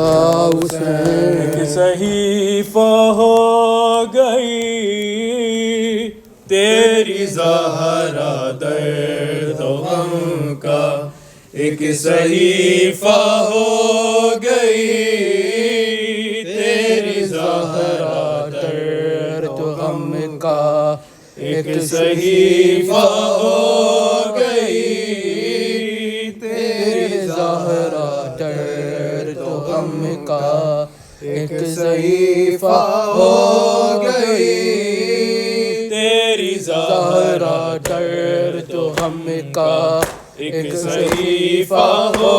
حسین ایک صحیفہ ہو گئی تیری زہرا درد و غم کا، ایک صحیفہ ہو گئی تیری زہرا درد و غم کا، ایک صحیفہ ہو گئی تیری زہرا درد و غم کا، ایک صحیفہ ہو گئی تیری زہرا درد و غم کا، ایک صحیفہ ہو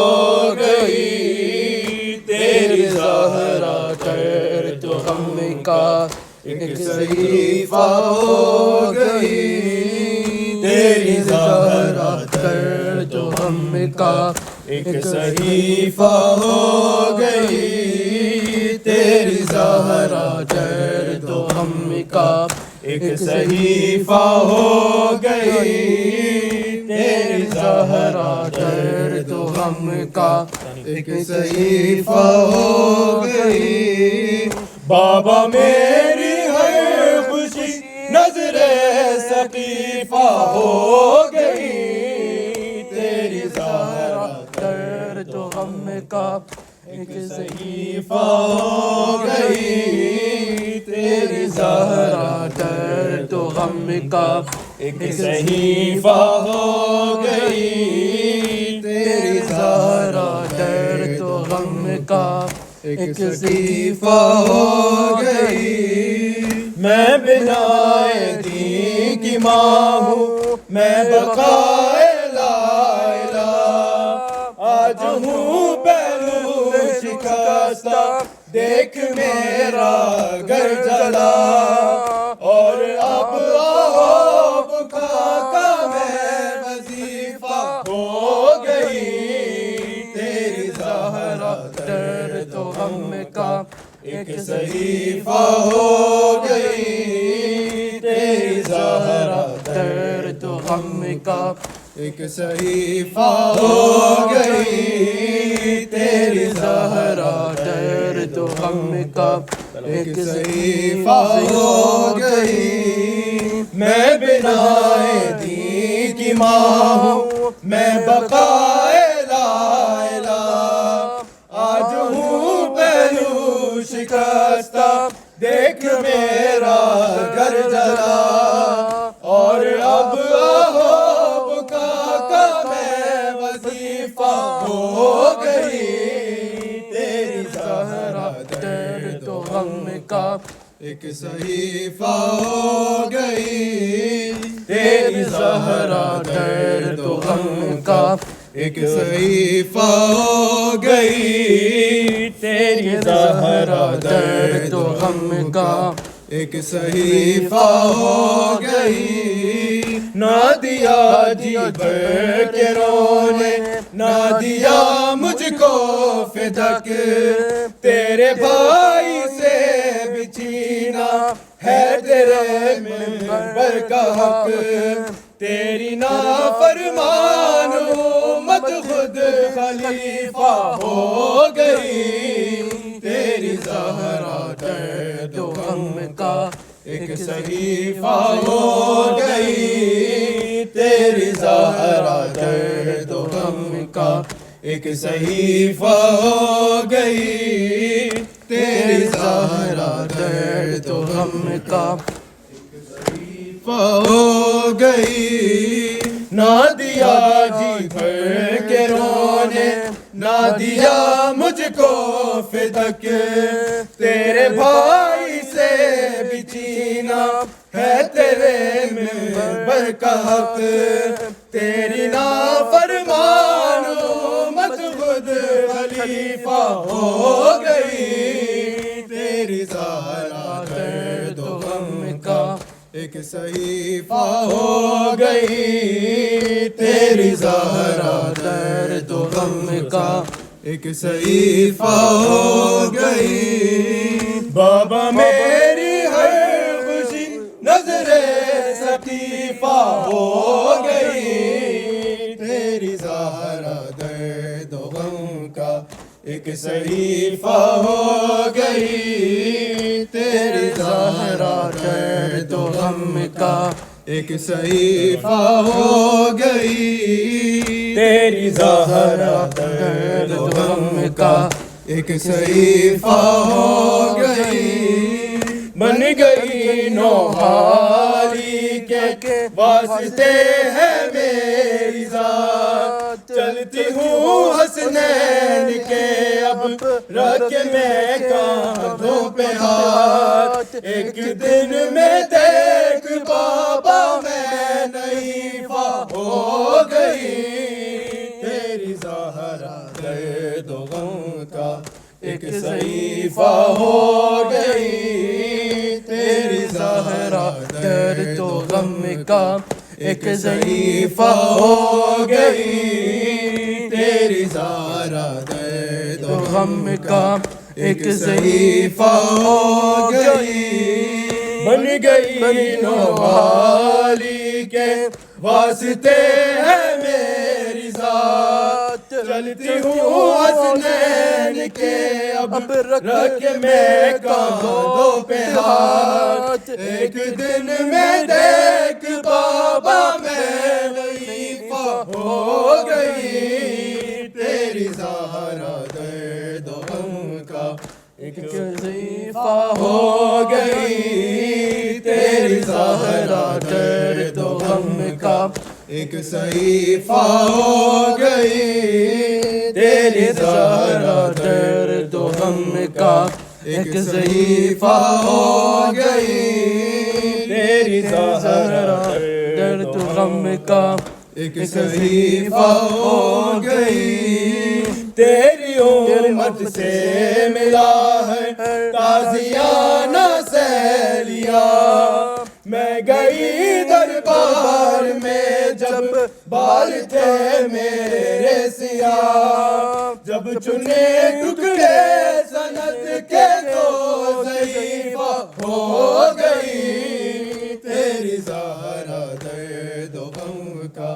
گئی تیری زہرا درد و غم کا، ایک صحیفہ ہو گئی تیری زہرا درد و غم کا، ایک صحیفہ ہو گئی تیری زہرا درد و غم کا، ایک صحیفہ ہو گئی تیری زہرا درد و غم کا، ایک صحیفہ ہو گئی۔ بابا میری ہر خوشی نظر ثقیفہ ہو گئی تیری زہرا درد و غم کا، ایک صحیفہ ہو گئی تیری زہرا درد و غم کا، ایک صحیفہ ہو گئی تیری زہرا درد و غم کا، ایک صحیفہ ہو گئی۔ میں بنائے دین کی ماں ہوں، میں بقائے لا الہ، آج ہوں پہلو شکستہ، دیکھ میرا گھر جلا، اور اب آب خاکہ میں وظیفہ ہو گئی تیری زہرا درد و غم کا، ایک صحیفہ ہو گئی تیری زہرا درد و غم کا، ایک صحیفہ ہو گئی تیری زہرا درد و غم کا، ایک صحیفہ ہو گئی۔ میں بنائے دین کی ماں ہوں، میں بقائے لا الہ، آج ہوں پہلو شکستہ، دیکھ میرا گھر جلا، اور اب آہو خاکہ میں وظیفہ ہو گئی تیری زہرا درد و غم کا، ایک صحیفہ ہو گئی تیری زہرا درد و غم کا، ایک صحیفہ ہو گئی تیری زہرا درد و غم کا، ایک صحیفہ ہو گئی۔ نہ دیا جی بھر کے رونے، نہ دیا مجھ کو فدک، تیرے بھائی سے بچھینا ہے تیرے منبر کا حق، تیری نافرمان امت خود خلیفہ ہو گئی تیری زہرا درد و غم کا، ایک صحیفہ ہو گئی تیری زہرا درد و غم کا، ایک صحیفہ ہو گئی تیری زہرا درد و غم کا، ہو گئی۔ نہ دیا جی بھر کے رونے، نہ دیا مجھ کو فدک، تیرے بھائی سے بچھینا ہے تیرے منبر کا حق، تیری نافرمان امت خود خلیفہ ہو گئی تیری زہرا درد و غم کا، ایک صحیفہ ہو گئی تیری زہرا درد و غم کا، ایک صحیفہ ہو گئی۔ بابا میری ہر خوشی نظر ثقیفہ ہو گئی تیری زہرا درد و غم کا، ایک ایک صحیفہ ہو گئی تیری زہرا درد و غم کا، ایک صحیفہ ہو گئی تیری زہرا درد و غم کا، ایک صحیفہ ہو گئی، بن گئی نوحالی کے واسطے ہے میری ذات، چلتی ہوں حسنین کے اب رکھ میں کاندھوں پہ ہاتھ، ایک دن میں دیکھ بابا میں نحیفہ ہو گئی تیری زہرا درد و غم کا، ایک صحیفہ ہو گئی تیری زہرا درد و غم کا، ایک صحیفہ ہو گئی تیری زہرا درد و غم کا، ایک صحیفہ ہو گئی، بن گئی نوحالی کے واسطے ہے میری ذات، چلتی ہوں حسنین کے اب رکھ میں کاندھوں پہ ہاتھ، ایک دن میں دیکھ بابا میں نحیفہ ہو گئی تیری زہرا درد و غم کا، ایک صحیفہ ہو گئی تیری زہرا درد و غم کا، ایک صحیفہ ہو گئی تیری زہرا درد و غم کا، ایک صحیفہ ہو گئی تیری زہرا درد و غم کا، ایک صحیفہ ہو گئی، تیری امت سے ملا ہے تازیانہ سیلیا، میں گئی دربار میں جب بال تھے میرے سیاہ، جب چنے ٹکڑے سند کے تو ضعیفہ ہو گئی تیری زہرا درد و غم کا،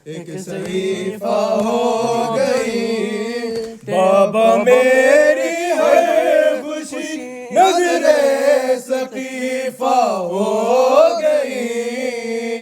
ایک صحیفہ ہو گئی بابا میں